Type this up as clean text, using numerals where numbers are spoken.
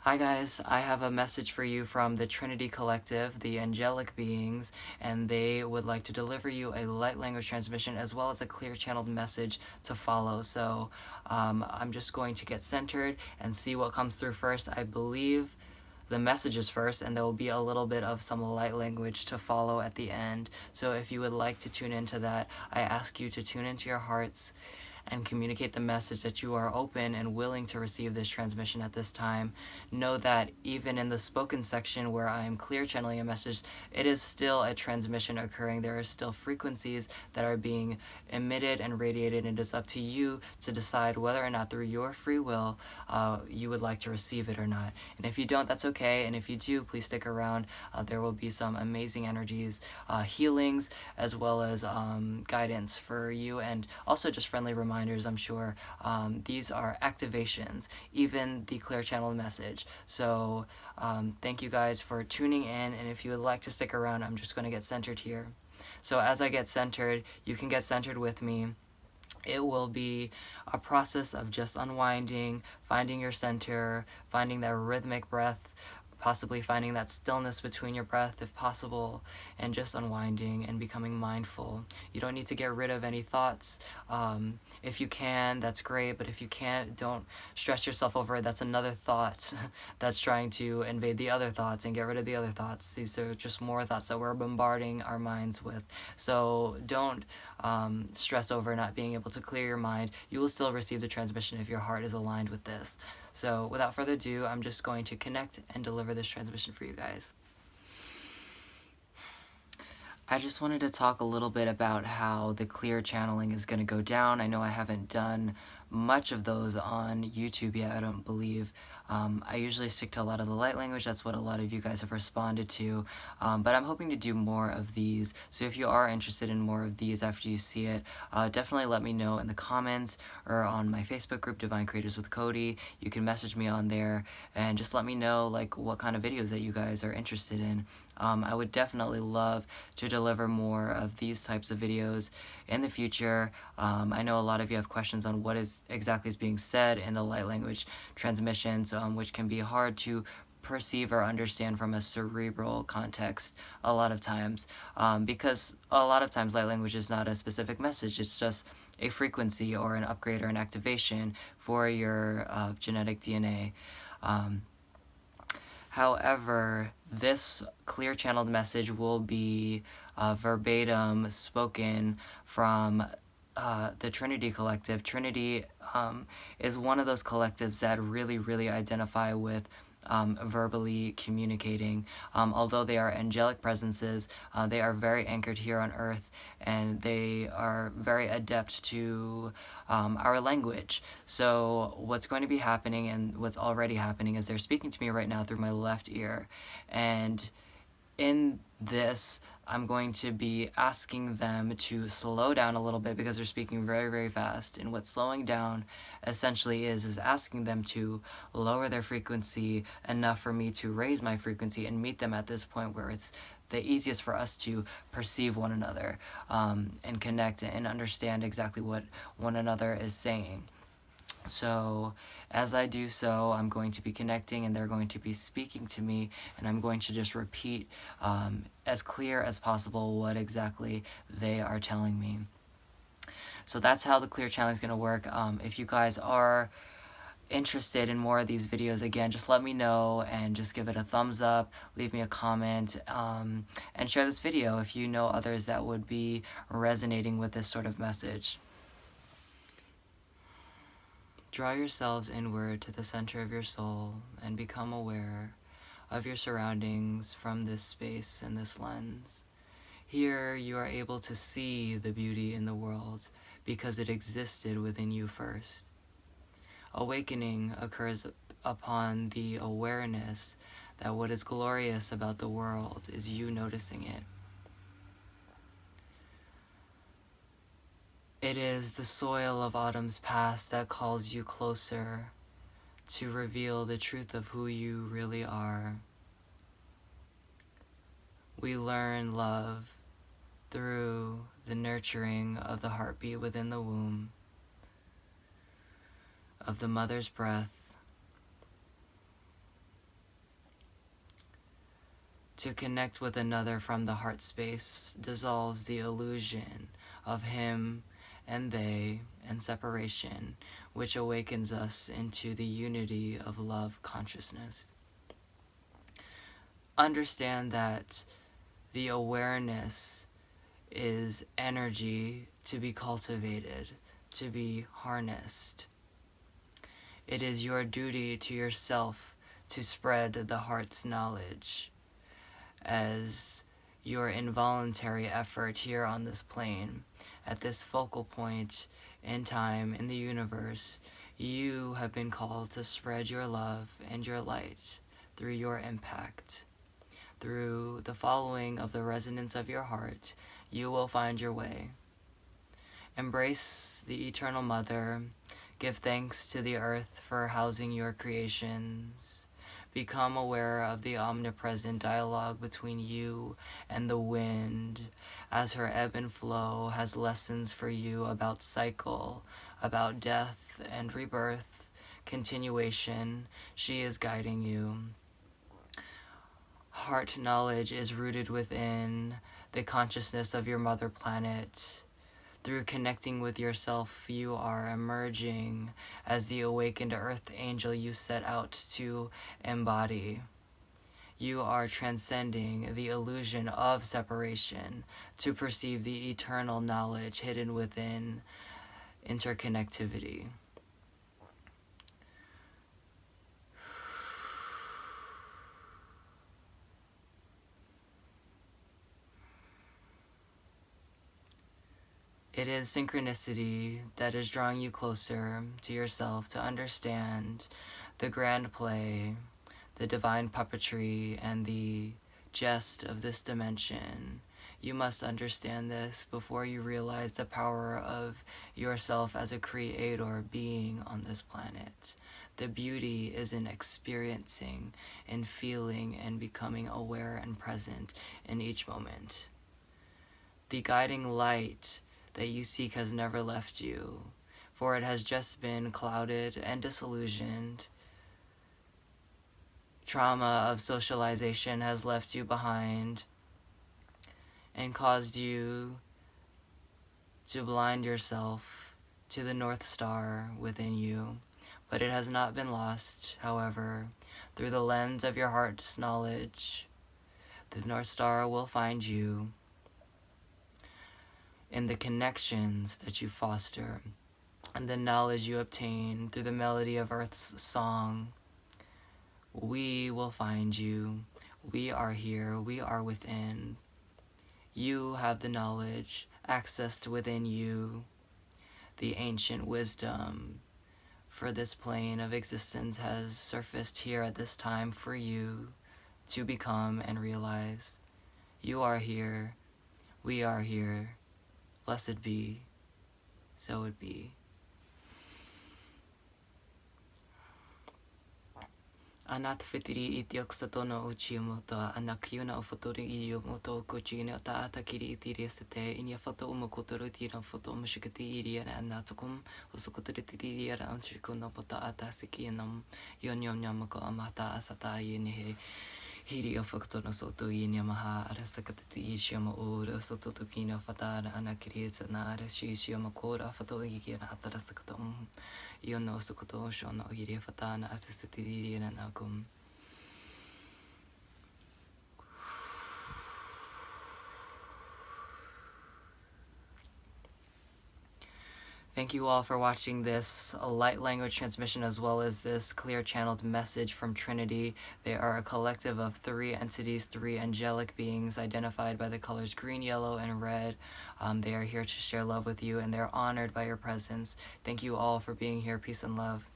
Hi guys, I have a message for you from the Trinity Collective, the Angelic beings, and they would like to deliver you a light language transmission as well as a clear channeled message to follow. So I'm just going to get centered and see what comes through first. I believe the messages first, and there will be a little bit of some light language to follow at the end. So if you would like to tune into that, I ask you to tune into your hearts and communicate the message that you are open and willing to receive this transmission at this time. Know that even in the spoken section where I am clear channeling a message, it is still a transmission occurring. There are still frequencies that are being emitted and radiated, and it is up to you to decide whether or not through your free will you would like to receive it or not. And if you don't, that's okay, and if you do, please stick around. There will be some amazing energies, healings, as well as guidance for you, and also just friendly reminders, I'm sure. These are activations, even the clear channel message. So thank you guys for tuning in, and if you would like to stick around, I'm just going to get centered here. So as I get centered, you can get centered with me. It will be a process of just unwinding, finding your center, finding that rhythmic breath, possibly finding that stillness between your breath if possible, and just unwinding and becoming mindful. You don't need to get rid of any thoughts. If you can, that's great, but if you can't, don't stress yourself over it. That's another thought that's trying to invade the other thoughts and get rid of the other thoughts. These are just more thoughts that we're bombarding our minds with. So don't stress over not being able to clear your mind. You will still receive the transmission if your heart is aligned with this. So without further ado, I'm just going to connect and deliver this transmission for you guys. I just wanted to talk a little bit about how the clear channeling is going to go down. I know I haven't done much of those on YouTube yet, I don't believe. I usually stick to a lot of the light language. That's what a lot of you guys have responded to. But I'm hoping to do more of these. So if you are interested in more of these after you see it, definitely let me know in the comments or on my Facebook group, Divine Creators with Cody. You can message me on there and just let me know like what kind of videos that you guys are interested in. I would definitely love to deliver more of these types of videos in the future. I know a lot of you have questions on what exactly is being said in the light language transmissions, which can be hard to perceive or understand from a cerebral context a lot of times, because a lot of times light language is not a specific message. It's just a frequency or an upgrade or an activation for your genetic DNA. However, this clear channeled message will be verbatim spoken from the Trinity Collective. Trinity is one of those collectives that really identify with verbally communicating. Although they are angelic presences, they are very anchored here on Earth, and they are very adept to our language. So what's going to be happening, and what's already happening, is they're speaking to me right now through my left ear, and in this, I'm going to be asking them to slow down a little bit because they're speaking very fast. And what slowing down essentially is asking them to lower their frequency enough for me to raise my frequency and meet them at this point where it's the easiest for us to perceive one another, and connect and understand exactly what one another is saying. So as I do so, I'm going to be connecting and they're going to be speaking to me, and I'm going to just repeat as clear as possible what exactly they are telling me. So that's how the clear channeling is going to work. If you guys are interested in more of these videos, again, just let me know and just give it a thumbs up, leave me a comment, and share this video if you know others that would be resonating with this sort of message. Draw yourselves inward to the center of your soul and become aware of your surroundings from this space and this lens. Here you are able to see the beauty in the world because it existed within you first. Awakening occurs upon the awareness that what is glorious about the world is you noticing it. It is the soil of autumn's past that calls you closer to reveal the truth of who you really are. We learn love through the nurturing of the heartbeat within the womb, of the mother's breath, To connect with another from the heart space dissolves the illusion of him and they and separation, which awakens us into the unity of love consciousness. Understand that the awareness is energy to be cultivated, to be harnessed. It is your duty to yourself to spread the heart's knowledge as your involuntary effort here on this plane. At this focal point in time in the universe, you have been called to spread your love and your light through your impact. Through the following of the resonance of your heart, you will find your way. Embrace the Eternal Mother. Give thanks to the earth for housing your creations. Become aware of the omnipresent dialogue between you and the wind, as her ebb and flow has lessons for you about cycle, about death and rebirth, continuation. She is guiding you. Heart knowledge is rooted within the consciousness of your mother planet. Through connecting with yourself, you are emerging as the awakened earth angel you set out to embody. You are transcending the illusion of separation to perceive the eternal knowledge hidden within interconnectivity. It is synchronicity that is drawing you closer to yourself to understand the grand play, the divine puppetry, and the jest of this dimension. You must understand this before you realize the power of yourself as a creator being on this planet. The beauty is in experiencing, in feeling, and becoming aware and present in each moment. The guiding light that you seek has never left you, for it has just been clouded and disillusioned. Trauma of socialization has left you behind and caused you to blind yourself to the North Star within you. But it has not been lost, however. Through the lens of your heart's knowledge, the North Star will find you in the connections that you foster and the knowledge you obtain through the melody of Earth's song. We will find you. We are here. We are within. You have the knowledge accessed within you. The ancient wisdom for this plane of existence has surfaced here at this time for you to become and realize. You are here. We are here. Blessed be, so it be. Anat fitiri itioksato no uchiumoto anakyuna ufotori iyo moto kochine ta atakiri itiri estate inya foto umokotoru tira foto umushikati iria anatokum usokotori tiri ara anchikuno pota atasikinam yonyom yamako amata asata yene Hiri ofaktono soto inya maha arasakati ishiyama ura soto tokina fatara anakirietsa na arashishiyama kora fato ikina atarasakatom yono sokoto shono hiri fatana atasati irina nakum. Thank you all for watching this light language transmission as well as this clear channeled message from Trinity. They are a collective of 3 entities, 3 angelic beings identified by the colors green, yellow, and red. They are here to share love with you and they're honored by your presence. Thank you all for being here. Peace and love.